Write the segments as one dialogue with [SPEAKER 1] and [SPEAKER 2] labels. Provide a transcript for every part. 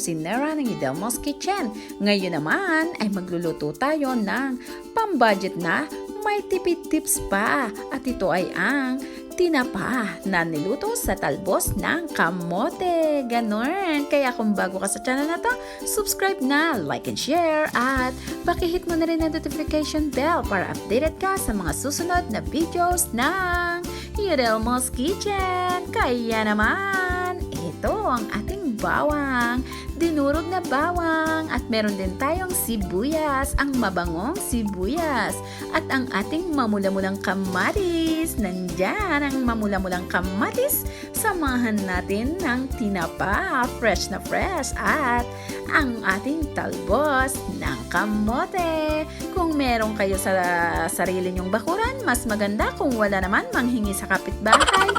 [SPEAKER 1] kusinera ng Idelmo's Kitchen. Ngayon naman ay magluluto tayo ng pambudget na may tipid tips pa. At ito ay ang tinapa na niluto sa talbos ng kamote. Ganon. Kaya kung bago ka sa channel na to, subscribe na, like and share, at pakihit mo na rin ang notification bell para updated ka sa mga susunod na videos ng Idelmo's Kitchen. Kaya naman, ito ang ating bawang, dinurog na bawang, at meron din tayong sibuyas, ang mabangong sibuyas, at ang ating mamula-mulang kamatis. Nandyan ang mamula-mulang kamatis, samahan natin ng tinapa, fresh na fresh, at ang ating talbos ng kamote. Kung meron kayo sa sarili nyong bakuran, mas maganda. Kung wala naman, manghingi sa kapitbahay.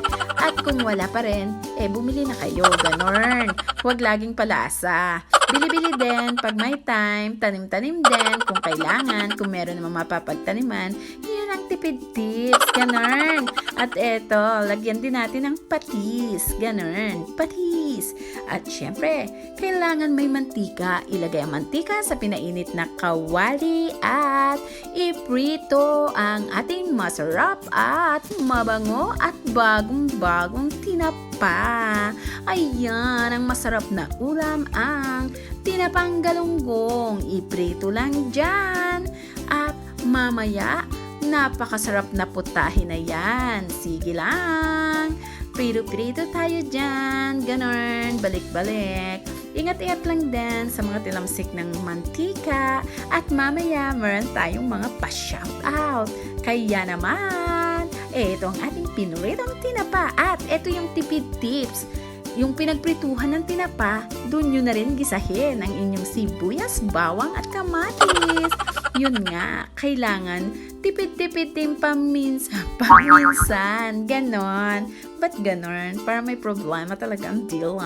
[SPEAKER 1] At kung wala pa rin, bumili na kayo. Ganon. Huwag laging palaasa. Bili-bili din pag may time. Tanim-tanim din kung kailangan. Kung meron naman mapapagtaniman, yun ang tipid tips. Ganon. At eto, lagyan din natin ng patis. Ganon. Patis. At syempre, kailangan may mantika. Ilagay ang mantika sa pinainit na kawali at iprito ang ating masarap at mabango at bagong-bagong tinapa. Ayan, ang masarap na ulam ang tinapang galunggong. Iprito lang dyan. At mamaya, napakasarap na putahe na yan. Sige lang. Prito-prito tayo dyan. Ganon. Balik-balik. Ingat-ingat lang din sa mga tilamsik ng mantika. At mamaya, meron tayong mga pa-shout out. Kaya naman, ito ang ating pinuritong tinapa. At ito yung tipid tips. Yung pinagprituhan ng tinapa, dun nyo na rin gisahin ang inyong sibuyas, bawang at kamatis. Yun nga, kailangan tipid-tipid din paminsan. Ganon. Ba't ganon? Para may problema talaga ang deal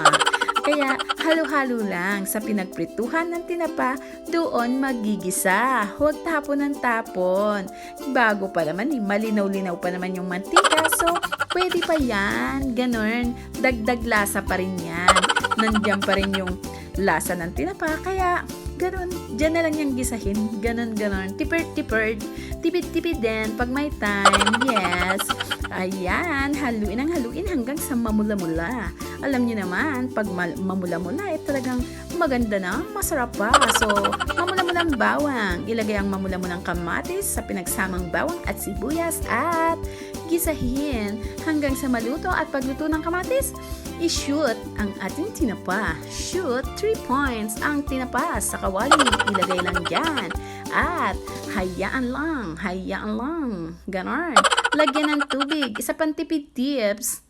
[SPEAKER 1] Kaya halo-halo lang sa pinagprituhan ng tinapa, doon magigisa. Huwag tapon ng tapon. Bago pa naman, malinaw-linaw pa naman yung mantika. So, pwede pa yan. Ganon. Dagdag lasa pa rin yan. Nandiyan pa rin yung lasa ng tinapa. Kaya, ganon. Diyan na lang yung gisahin. Ganon. Tipid-tipid. Tipid-tipid din pag may time. Yes. Ayan. Haluin hanggang sa mamula-mula. Alam niyo naman, pag mamula-mula, talagang maganda na, masarap pa. So, mamula-mulang bawang. Ilagay ang mamula-mulang kamatis sa pinagsamang bawang at sibuyas at gisahin hanggang sa maluto. At pagluto ng kamatis, i-shoot ang ating tinapa. Shoot 3 points ang tinapa sa kawali. Ilagay lang dyan. At hayaan lang. Ganon. Lagyan ng tubig. Isa pang tipid tips.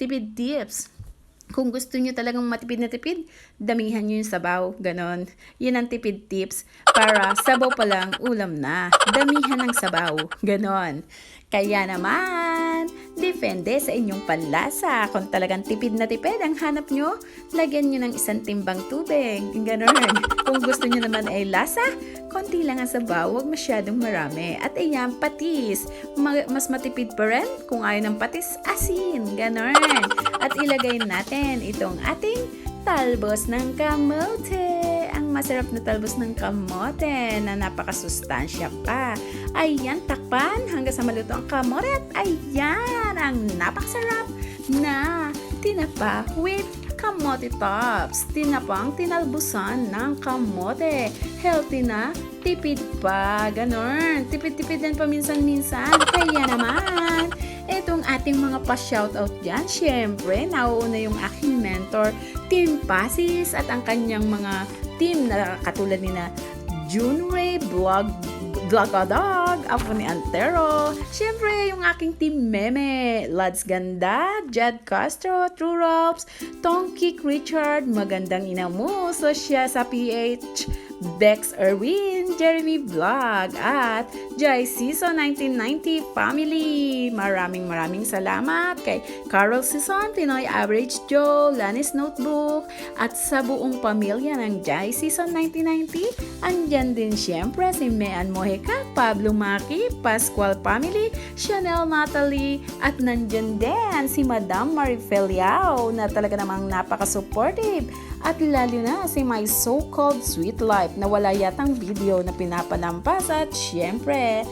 [SPEAKER 1] Kung gusto nyo talagang matipid na tipid, damihan nyo yung sabaw. Ganon. Yun ang tipid tips. Para sabaw pa lang, ulam na. Damihan ng sabaw. Ganon. Kaya naman, depende sa inyong panlasa. Kung talagang tipid na tipid ang hanap nyo, lagyan nyo ng 1 timbang tubig. Ganon. Kung gusto nyo naman ay lasa, konti lang ang sabaw, huwag masyadong marami. At ayan, patis. Mas matipid pa rin kung ayaw ng patis, asin. Ganon. At ilagay natin itong ating talbos ng kamote. Ang masarap na talbos ng kamote na napakasustansya pa. Ayan, takpan hanggang sa maluto ang kamote. At ayan, ang napakasarap na tinapa with kamote tops. Tinapang tinalbusan ng kamote. Healthy na, tipid pa. Ganon. Tipid-tipid din paminsan-minsan. Kaya naman, etong ating mga pa-shoutout dyan, syempre, nauuna yung aking mentor, Team Pasis, at ang kanyang mga team na katulad ni na Junray Vlogadog, Apo ni Antero, syempre yung aking team Meme, Lads Ganda, Jed Castro, True Robs, Tongkik Richard, Magandang Ina mo, Sosya sa PH, Bex Erwin, Jeremy Vlog, at Jai Season 1990 Family. Maraming salamat kay Carol Season, Pinoy Average Joe, Lanis Notebook, at sa buong pamilya ng Jai Season 1990. Andyan din syempre si Mean Mojica, Pablo Maki, Pascual family, Chanel Natalie, at nandyan din si Madam Marifel Yao na talaga namang napaka-supportive. At lalo na si My So-Called Sweet Life na wala yatang video na pinapalampas. At syempre,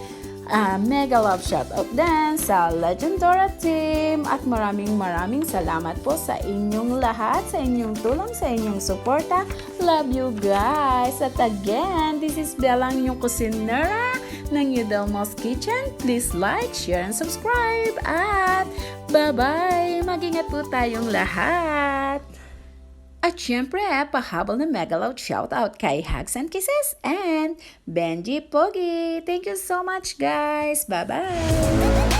[SPEAKER 1] mega love shoutout din sa Legendora team at maraming salamat po sa inyong lahat, sa inyong tulong, sa inyong suporta. Love you guys! At again, this is Bella, ang inyong kusinera ng Udelmo's Kitchen. Please like, share, and subscribe. At bye-bye! Mag-ingat po tayong lahat! At syempre, pahabol na mega loud shoutout kay Hugs and Kisses and Benji Pogi. Thank you so much, guys. Bye-bye!